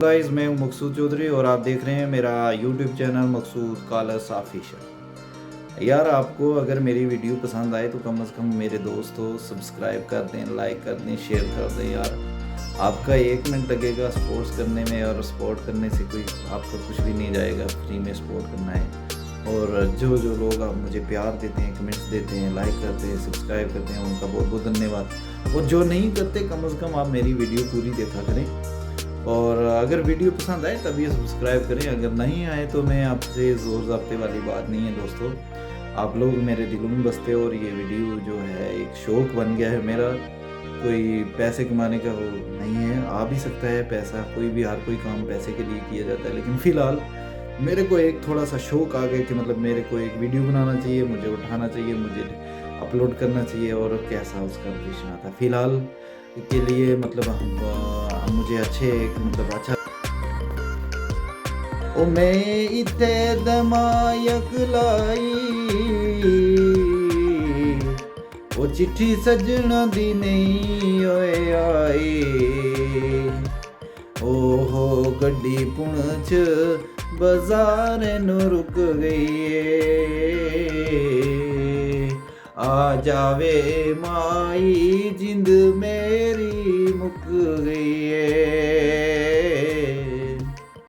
Guys, मैं हूं मकसूद चौधरी और आप देख रहे हैं मेरा यूट्यूब चैनल मकसूद कालस ऑफिशियल। यार, आपको अगर मेरी वीडियो पसंद आए तो कम से कम मेरे दोस्तों सब्सक्राइब कर दें, लाइक कर दें, शेयर कर दें। यार, आपका 1 मिनट लगेगा सपोर्ट करने में और सपोर्ट करने से कोई आपका कुछ भी नहीं जाएगा, फ्री में सपोर्ट करना है। और जो जो लोग आप मुझे प्यार देते हैं, कमेंट्स देते हैं, लाइक करते हैं, सब्सक्राइब करते हैं, उनका बहुत बहुत धन्यवाद। और जो नहीं करते, कम से कम आप मेरी वीडियो पूरी देखा करें और अगर वीडियो पसंद आए तभी सब्सक्राइब करें। अगर नहीं आए तो मैं आपसे ज़ोर ज़ाब्ते वाली बात नहीं है दोस्तों, आप लोग मेरे दिलों में बसते हो और ये वीडियो जो है एक शौक़ बन गया है मेरा। कोई पैसे कमाने का वो नहीं है, आ भी सकता है पैसा, कोई भी हर कोई काम पैसे के लिए किया जाता है, लेकिन फ़िलहाल मेरे को एक थोड़ा सा शौक़ आ गया कि मतलब मेरे को एक वीडियो बनाना चाहिए, मुझे उठाना चाहिए, मुझे अपलोड करना चाहिए और कैसा उसका रिएक्शन आता है। फ़िलहाल के लिए मतलब मुझे अच्छे मतलब अच्छा ओ मैं इत्थे दमायक लाई ओ चिट्ठी सजना दी नहीं ओए आई ओहो गड्डी पुंछ बाजार नु रुक गई आ जावे माई जिंद मेरी मुक गई है।